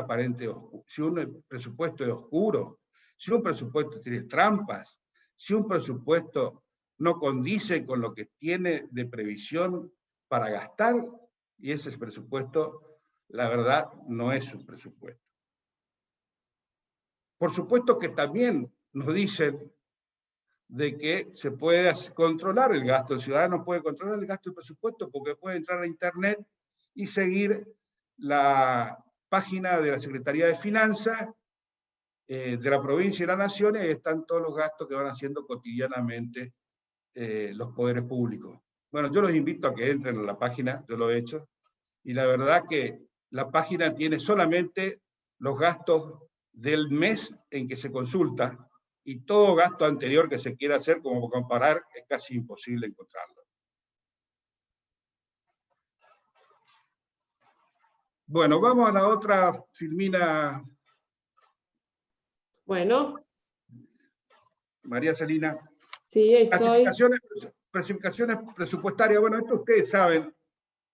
S2: presupuesto es oscuro, si un presupuesto tiene trampas, si un presupuesto no condice con lo que tiene de previsión para gastar, y ese presupuesto, la verdad, no es un presupuesto. Por supuesto que también nos dicen de que se puede controlar el gasto. El ciudadano puede controlar el gasto del presupuesto porque puede entrar a Internet y seguir la página de la Secretaría de Finanzas de la provincia y la nación, y ahí están todos los gastos que van haciendo cotidianamente los poderes públicos. Bueno, yo los invito a que entren a la página, yo lo he hecho, y la verdad que la página tiene solamente los gastos del mes en que se consulta, y todo gasto anterior que se quiera hacer, como comparar, es casi imposible encontrarlo. Bueno, vamos a la otra, Filmina.
S3: Bueno.
S2: María Celina.
S3: Sí, estoy.
S2: Clasificaciones presupuestarias. Bueno, esto ustedes saben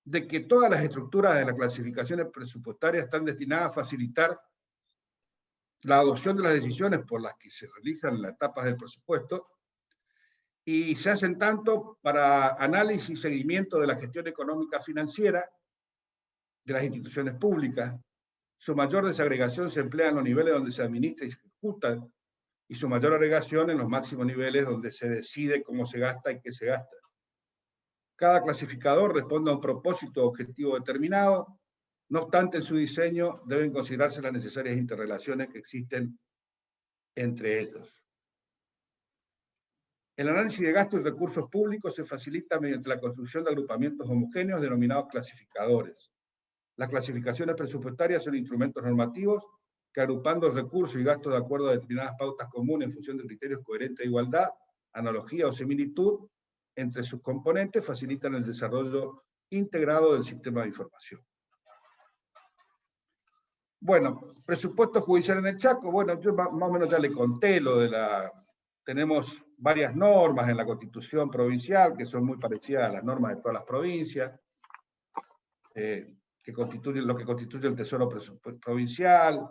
S2: de que todas las estructuras de las clasificaciones presupuestarias están destinadas a facilitar la adopción de las decisiones por las que se realizan las etapas del presupuesto, y se hacen tanto para análisis y seguimiento de la gestión económica financiera de las instituciones públicas. Su mayor desagregación se emplea en los niveles donde se administra y se ejecuta, y su mayor agregación en los máximos niveles donde se decide cómo se gasta y qué se gasta. Cada clasificador responde a un propósito o objetivo determinado. No obstante, en su diseño deben considerarse las necesarias interrelaciones que existen entre ellos. El análisis de gastos y recursos públicos se facilita mediante la construcción de agrupamientos homogéneos denominados clasificadores. Las clasificaciones presupuestarias son instrumentos normativos que, agrupando recursos y gastos de acuerdo a determinadas pautas comunes en función de criterios coherentes de igualdad, analogía o similitud entre sus componentes, facilitan el desarrollo integrado del sistema de información. Bueno, presupuesto judicial en el Chaco. Bueno, yo más o menos ya le conté lo de la... Tenemos varias normas en la Constitución provincial que son muy parecidas a las normas de todas las provincias, que constituyen lo que constituye el Tesoro Provincial,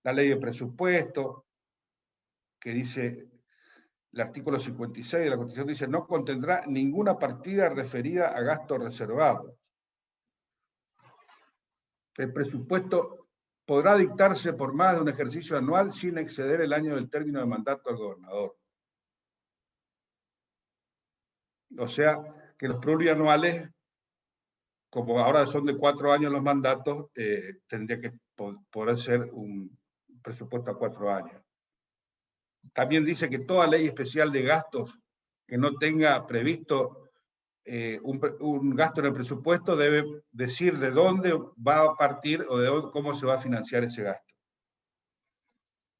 S2: la Ley de Presupuesto, que dice, el artículo 56 de la Constitución dice, no contendrá ninguna partida referida a gastos reservados. El presupuesto podrá dictarse por más de un ejercicio anual sin exceder el año del término de mandato del gobernador. O sea, que los plurianuales, como ahora son de 4 años los mandatos, tendría que poder ser un presupuesto a 4 años. También dice que toda ley especial de gastos que no tenga previsto un gasto en el presupuesto debe decir de dónde va a partir o de dónde, cómo se va a financiar ese gasto.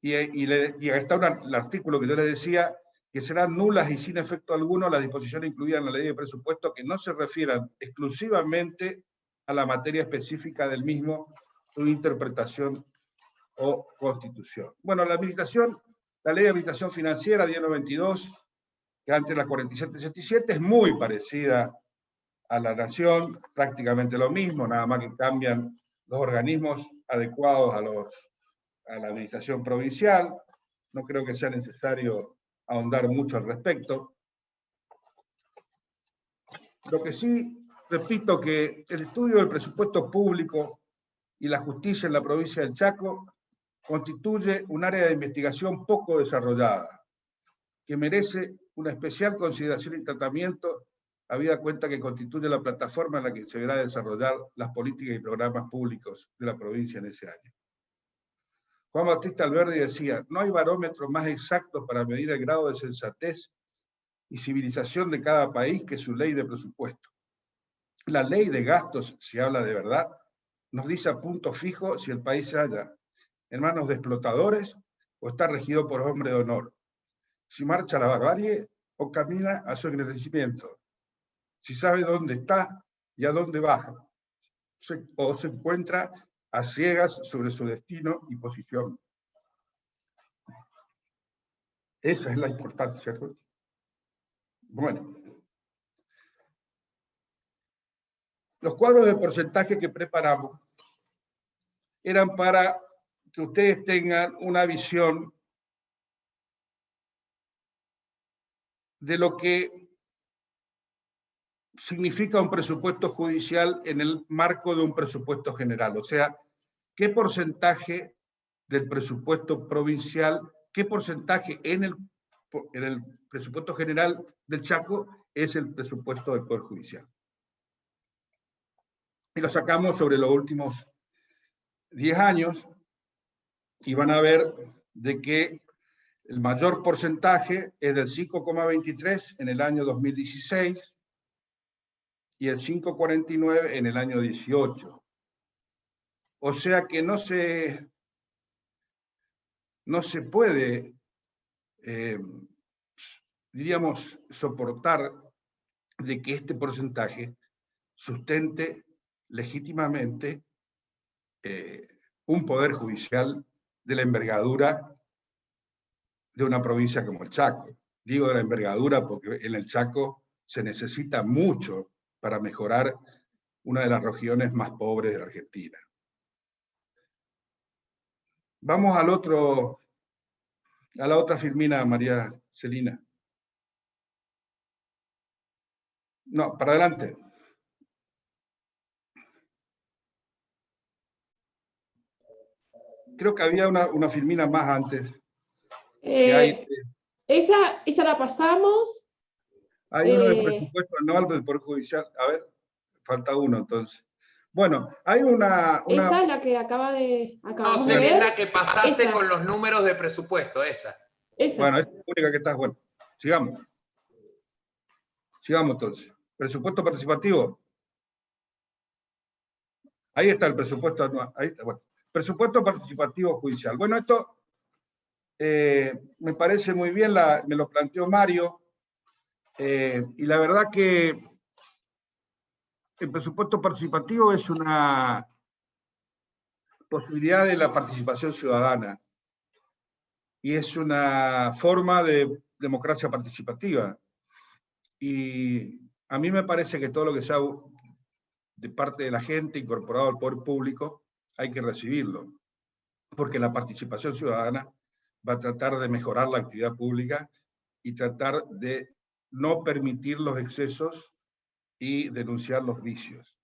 S2: Y está el artículo que yo les decía, que serán nulas y sin efecto alguno las disposiciones incluidas en la ley de presupuesto que no se refieran exclusivamente a la materia específica del mismo, su interpretación o constitución. Bueno, la ley de administración financiera 1092, que antes la 4767, es muy parecida a la Nación, prácticamente lo mismo, nada más que cambian los organismos adecuados a la administración provincial. No creo que sea necesario ahondar mucho al respecto. Lo que sí, repito que el estudio del presupuesto público y la justicia en la provincia del Chaco constituye un área de investigación poco desarrollada, que merece una especial consideración y tratamiento, habida cuenta que constituye la plataforma en la que se deberá desarrollar las políticas y programas públicos de la provincia en ese año. Juan Bautista Alberdi decía, no hay barómetro más exacto para medir el grado de sensatez y civilización de cada país que su ley de presupuesto. La ley de gastos, si habla de verdad, nos dice a punto fijo si el país se halla en manos de explotadores o está regido por hombres de honor, si marcha a la barbarie o camina a su engrandecimiento, si sabe dónde está y a dónde va, o se encuentra a ciegas sobre su destino y posición. Esa es la importancia. Bueno, los cuadros de porcentaje que preparamos eran para que ustedes tengan una visión de lo que significa un presupuesto judicial en el marco de un presupuesto general. O sea, qué porcentaje del presupuesto provincial, qué porcentaje en el presupuesto general del Chaco es el presupuesto del Poder Judicial. Y lo sacamos sobre los últimos 10 años y van a ver de que el mayor porcentaje es del 5,23 en el año 2016 y el 5,49 en el año 18. O sea que no se puede, diríamos, soportar de que este porcentaje sustente legítimamente un poder judicial de la envergadura de una provincia como el Chaco. Digo de la envergadura porque en el Chaco se necesita mucho para mejorar una de las regiones más pobres de la Argentina. Vamos a la otra filmina, María Celina. No, para adelante. Creo que había una filmina más antes.
S3: Esa la pasamos.
S2: Hay uno de presupuesto anual del Poder Judicial. A ver, falta uno entonces. Bueno, hay una...
S3: Esa es la que acabamos de ver.
S1: Es la que pasaste con los números de presupuesto, esa.
S2: Bueno, es la única que está. Bueno, sigamos. Sigamos entonces. Presupuesto participativo. Ahí está el presupuesto anual. Ahí está, bueno. Presupuesto participativo judicial. Bueno, esto me parece muy bien, me lo planteó Mario, y la verdad que el presupuesto participativo es una posibilidad de la participación ciudadana y es una forma de democracia participativa. Y a mí me parece que todo lo que sea de parte de la gente incorporado al poder público hay que recibirlo, porque la participación ciudadana va a tratar de mejorar la actividad pública y tratar de no permitir los excesos y denunciar los vicios.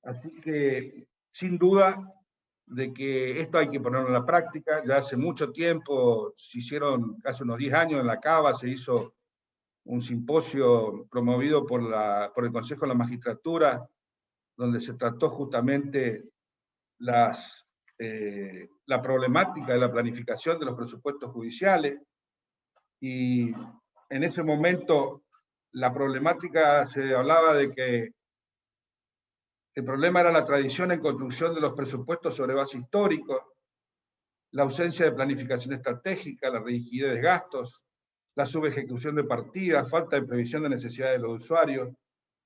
S2: Así que, sin duda, de que esto hay que ponerlo en la práctica. Ya hace mucho tiempo, se hicieron casi unos 10 años en la Cava, se hizo un simposio promovido por el Consejo de la Magistratura, donde se trató justamente la problemática de la planificación de los presupuestos judiciales, y en ese momento la problemática se hablaba de que el problema era la tradición en construcción de los presupuestos sobre base histórica, la ausencia de planificación estratégica, la rigidez de gastos, la subejecución de partidas, falta de previsión de necesidades de los usuarios,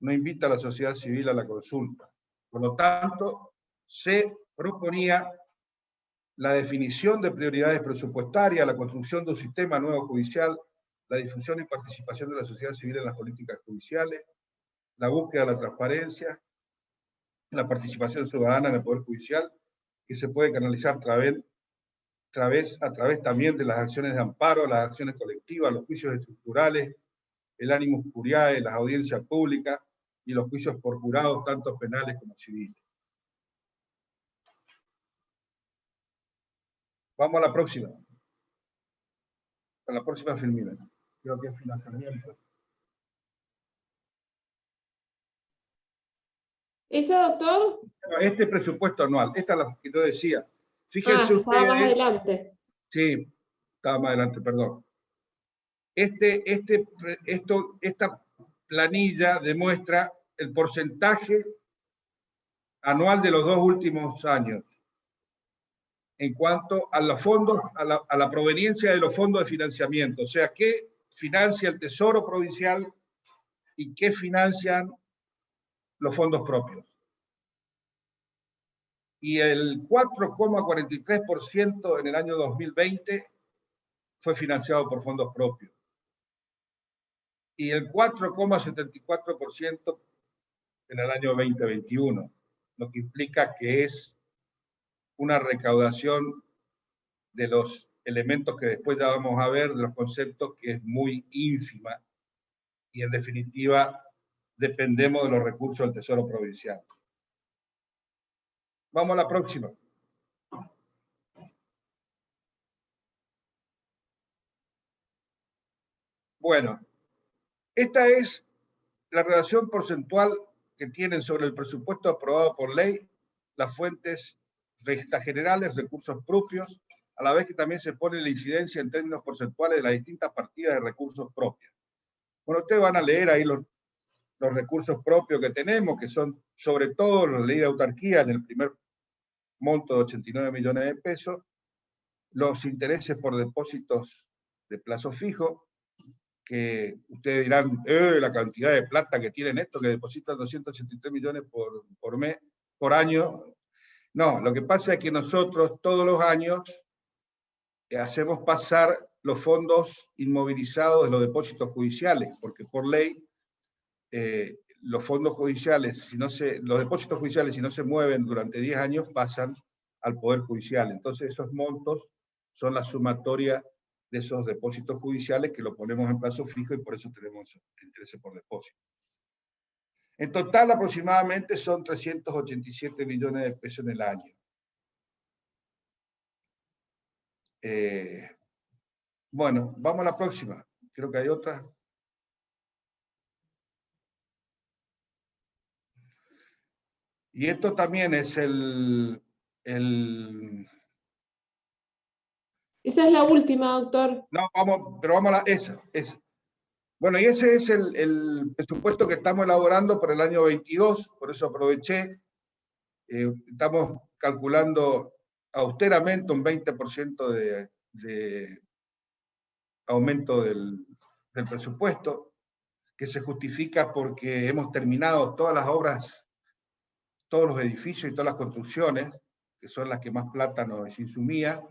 S2: no invita a la sociedad civil a la consulta. Por lo tanto, se proponía la definición de prioridades presupuestarias, la construcción de un sistema nuevo judicial, la difusión y participación de la sociedad civil en las políticas judiciales, la búsqueda de la transparencia, la participación ciudadana en el Poder Judicial, que se puede canalizar a través también de las acciones de amparo, las acciones colectivas, los juicios estructurales, el animus curiae, las audiencias públicas y los juicios por jurados, tanto penales como civiles. Vamos a la próxima. A la próxima filmina. Creo que es financiamiento.
S3: ¿Ese, doctor?
S2: Este presupuesto anual, esta es la que yo decía. Fíjense
S3: que estaba más
S2: ustedes.
S3: adelante.
S2: Sí, estaba más adelante, perdón. Esta planilla demuestra el porcentaje anual de los 2 últimos años en cuanto a los fondos, a la proveniencia de los fondos de financiamiento, o sea, qué financia el Tesoro Provincial y qué financian los fondos propios. Y el 4,43% en el año 2020 fue financiado por fondos propios. Y el 4,74% en el año 2021, lo que implica que es una recaudación de los elementos que después ya vamos a ver, de los conceptos, que es muy ínfima, y en definitiva dependemos de los recursos del Tesoro Provincial. Vamos a la próxima. Bueno, esta es la relación porcentual que tienen sobre el presupuesto aprobado por ley las fuentes generales, recursos propios, a la vez que también se pone la incidencia en términos porcentuales de las distintas partidas de recursos propios. Bueno, ustedes van a leer ahí los recursos propios que tenemos, que son sobre todo la ley de autarquía en el primer monto de 89 millones de pesos, los intereses por depósitos de plazo fijo, que ustedes dirán, la cantidad de plata que tienen esto, que depositan 283 millones por año. No, lo que pasa es que nosotros todos los años hacemos pasar los fondos inmovilizados de los depósitos judiciales, porque por ley los fondos judiciales, los depósitos judiciales, si no se mueven durante 10 años, pasan al Poder Judicial. Entonces esos montos son la sumatoria de esos depósitos judiciales que lo ponemos en plazo fijo y por eso tenemos intereses por depósito. En total aproximadamente son 387 millones de pesos en el año. Bueno, vamos a la próxima. Creo que hay otra. Y esto también es
S3: Esa es la última, doctor.
S2: No, pero vamos a esa. Bueno, y ese es el presupuesto que estamos elaborando para el año 22, por eso aproveché. Estamos calculando austeramente un 20% de aumento del presupuesto, que se justifica porque hemos terminado todas las obras, todos los edificios y todas las construcciones, que son las que más plata nos insumía,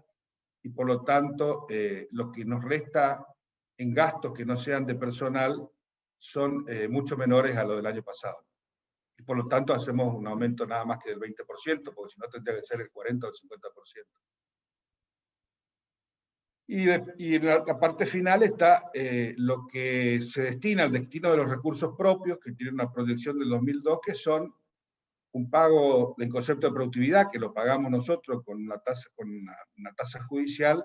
S2: y por lo tanto lo que nos resta en gastos que no sean de personal son mucho menores a lo del año pasado. Y por lo tanto hacemos un aumento nada más que del 20%, porque si no tendría que ser el 40 o el 50%. Y en la parte final está lo que se destina al destino de los recursos propios, que tiene una proyección del 2002, que son un pago en concepto de productividad, que lo pagamos nosotros con una tasa judicial,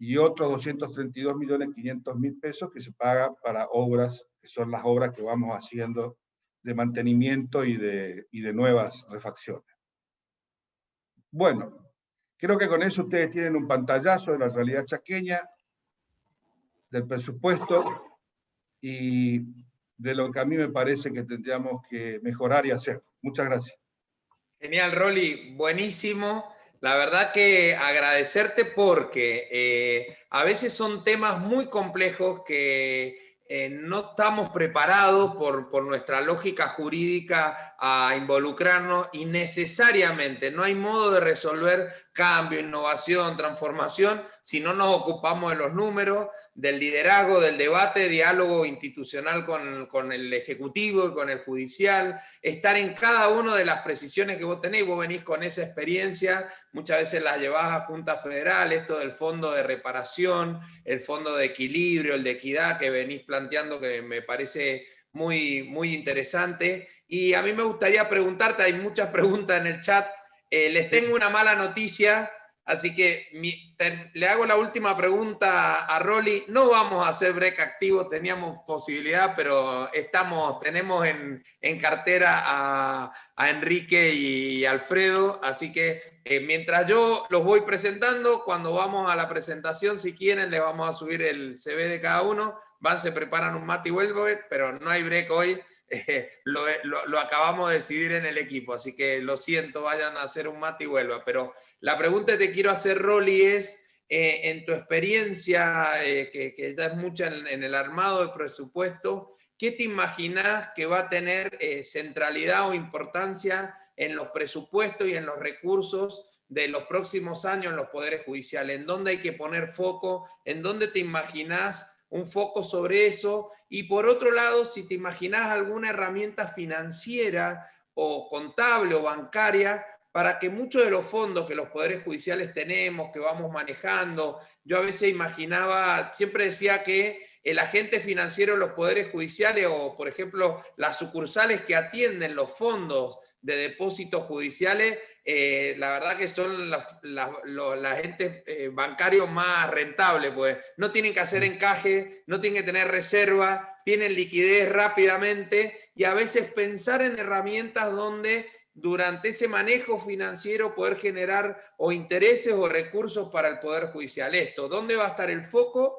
S2: y otros 232.500.000 pesos que se paga para obras, que son las obras que vamos haciendo de mantenimiento y de nuevas refacciones. Bueno, creo que con eso ustedes tienen un pantallazo de la realidad chaqueña, del presupuesto y de lo que a mí me parece que tendríamos que mejorar y hacer. Muchas gracias.
S1: Genial, Rolly, buenísimo. La verdad que agradecerte porque a veces son temas muy complejos que no estamos preparados por nuestra lógica jurídica a involucrarnos y necesariamente no hay modo de resolver cambio, innovación, transformación si no nos ocupamos de los números, del liderazgo, del debate, diálogo institucional con el Ejecutivo y con el Judicial, estar en cada una de las precisiones que vos tenés. Vos venís con esa experiencia, muchas veces la llevás a Junta Federal, esto del fondo de reparación, el fondo de equilibrio, el de equidad que venís planteando, que me parece muy, muy interesante. Y a mí me gustaría preguntarte, hay muchas preguntas en el chat, les tengo una mala noticia, así que le hago la última pregunta a Rolly. No vamos a hacer break activo, teníamos posibilidad, pero tenemos en cartera a Enrique y Alfredo, así que mientras yo los voy presentando, cuando vamos a la presentación, si quieren, les vamos a subir el CV de cada uno, se preparan un mate y vuelven, pero no hay break hoy. Lo acabamos de decidir en el equipo, así que lo siento, vayan a hacer un mate y vuelva. Pero la pregunta que te quiero hacer, Rolly, es, en tu experiencia, que ya es mucha en el armado de presupuesto, ¿qué te imaginás que va a tener centralidad o importancia en los presupuestos y en los recursos de los próximos años en los poderes judiciales? ¿En dónde hay que poner foco? ¿En dónde te imaginás un foco sobre eso? Y por otro lado, si te imaginás alguna herramienta financiera o contable o bancaria para que muchos de los fondos que los poderes judiciales tenemos, que vamos manejando, yo a veces imaginaba, siempre decía que el agente financiero de los poderes judiciales o, por ejemplo, las sucursales que atienden los fondos de depósitos judiciales, la verdad que son los agentes bancarios más rentables, pues no tienen que hacer encaje, no tienen que tener reserva, tienen liquidez rápidamente, y a veces pensar en herramientas donde durante ese manejo financiero poder generar o intereses o recursos para el Poder Judicial. ¿Dónde va a estar el foco?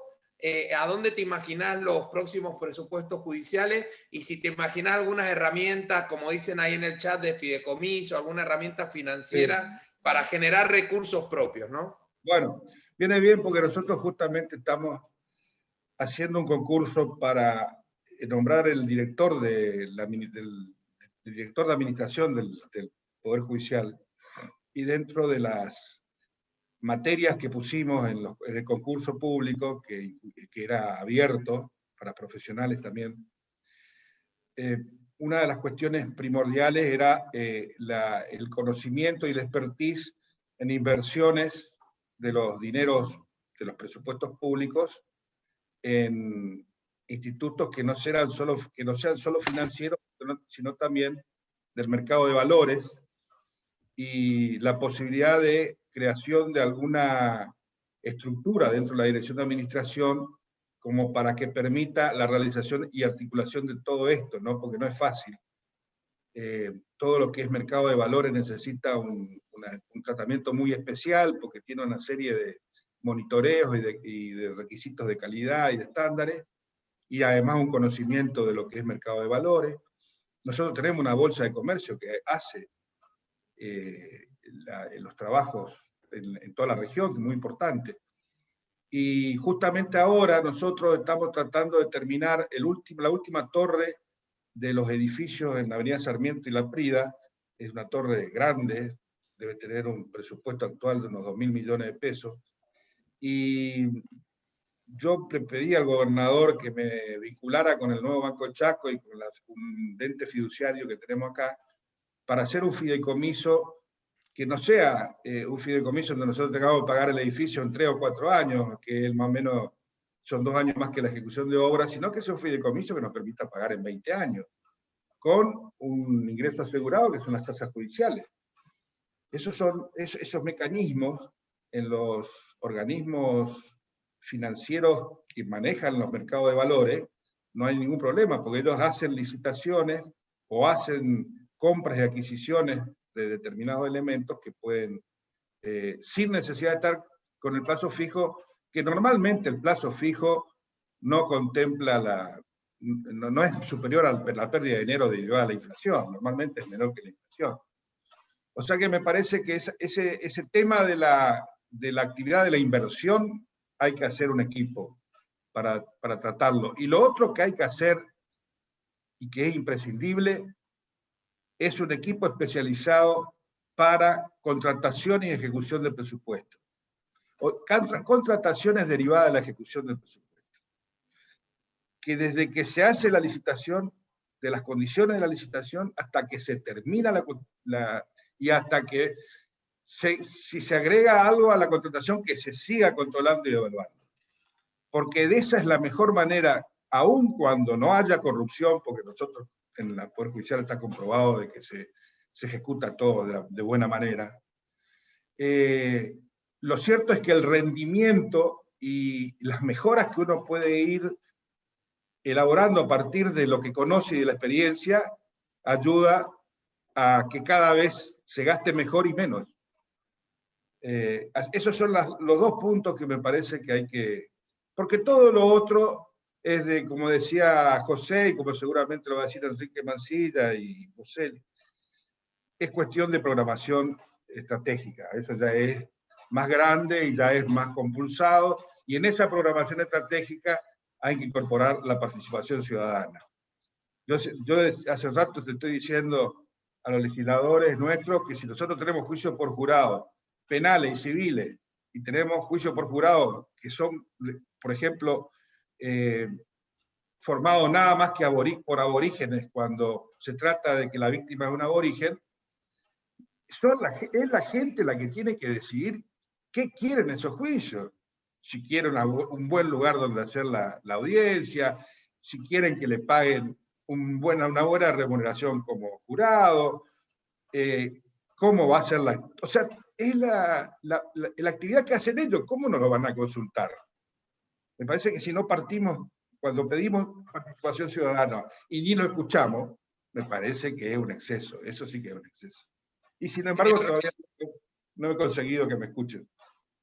S1: ¿A dónde te imaginas los próximos presupuestos judiciales? Y si te imaginas algunas herramientas, como dicen ahí en el chat, de fideicomiso, alguna herramienta financiera para generar recursos propios, ¿no?
S2: Bueno, viene bien porque nosotros justamente estamos haciendo un concurso para nombrar el director del director de administración del Poder Judicial, y dentro de las materias que pusimos en el concurso público, que era abierto para profesionales también, una de las cuestiones primordiales era el conocimiento y la expertise en inversiones de los dineros de los presupuestos públicos en institutos que no sean solo financieros, sino también del mercado de valores, y la posibilidad de creación de alguna estructura dentro de la dirección de administración como para que permita la realización y articulación de todo esto, ¿no? Porque no es fácil. Todo lo que es mercado de valores necesita un tratamiento muy especial porque tiene una serie de monitoreos y de requisitos de calidad y de estándares, y además un conocimiento de lo que es mercado de valores. Nosotros tenemos una bolsa de comercio que hace los trabajos en toda la región, que es muy importante. Y justamente ahora nosotros estamos tratando de terminar la última torre de los edificios en la Avenida Sarmiento y La Prida. Es una torre grande, debe tener un presupuesto actual de unos 2.000 millones de pesos. Y yo le pedí al gobernador que me vinculara con el nuevo Banco Chaco y con un ente fiduciario que tenemos acá, para hacer un fideicomiso que no sea un fideicomiso donde nosotros tengamos que pagar el edificio en 3 o 4 años, que más o menos son 2 años más que la ejecución de obras, sino que sea un fideicomiso que nos permita pagar en 20 años, con un ingreso asegurado que son las tasas judiciales. Esos mecanismos en los organismos financieros que manejan los mercados de valores, no hay ningún problema, porque ellos hacen licitaciones o hacen compras y adquisiciones de determinados elementos que pueden, sin necesidad de estar con el plazo fijo, que normalmente el plazo fijo no contempla no es superior a la pérdida de dinero derivada de la inflación, normalmente es menor que la inflación. O sea que me parece que ese tema de la actividad de la inversión hay que hacer un equipo para tratarlo. Y lo otro que hay que hacer, y que es imprescindible, es un equipo especializado para contratación y ejecución del presupuesto. Contrataciones derivadas de la ejecución del presupuesto. Que desde que se hace la licitación, de las condiciones de la licitación, hasta que se termina y hasta que si se agrega algo a la contratación, que se siga controlando y evaluando. Porque de esa es la mejor manera, aun cuando no haya corrupción, porque nosotros en el Poder Judicial está comprobado de que se ejecuta todo de buena manera. Lo cierto es que el rendimiento y las mejoras que uno puede ir elaborando a partir de lo que conoce y de la experiencia, ayuda a que cada vez se gaste mejor y menos. Esos son los 2 puntos que me parece que hay que... Porque todo lo otro es de, como decía José, y como seguramente lo va a decir Enrique Mancilla y José, es cuestión de programación estratégica. Eso ya es más grande y ya es más compulsado, y en esa programación estratégica hay que incorporar la participación ciudadana. Yo hace rato te estoy diciendo a los legisladores nuestros que si nosotros tenemos juicios por jurado, penales y civiles, y tenemos juicios por jurado que son, por ejemplo, formados nada más que por aborígenes, cuando se trata de que la víctima es un aborigen, es la gente la que tiene que decidir qué quieren esos juicios. Si quieren un buen lugar donde hacer la audiencia, si quieren que le paguen una buena remuneración como jurado, cómo va a ser o sea, es la actividad que hacen ellos, ¿cómo nos lo van a consultar? Me parece que si no partimos, cuando pedimos participación ciudadana y ni lo escuchamos, me parece que es un exceso, eso sí que es un exceso. Y sin embargo, todavía no he conseguido que me escuchen.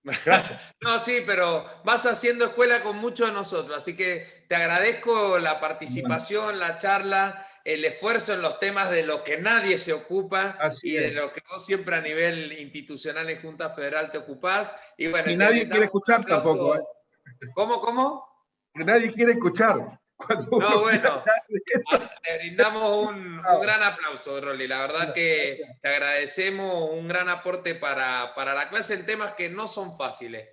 S2: Gracias.
S1: No, sí, pero vas haciendo escuela con muchos de nosotros, así que te agradezco la participación, la charla, el esfuerzo en los temas de los que nadie se ocupa. Así y de lo que vos siempre a nivel institucional en Junta Federal te ocupás. Y bueno,
S2: y nadie quiere escuchar tampoco.
S1: ¿Cómo?
S2: Que nadie quiere escuchar.
S1: No, bueno, te brindamos un gran aplauso, Rolly. La verdad que te agradecemos un gran aporte para la clase en temas que no son fáciles.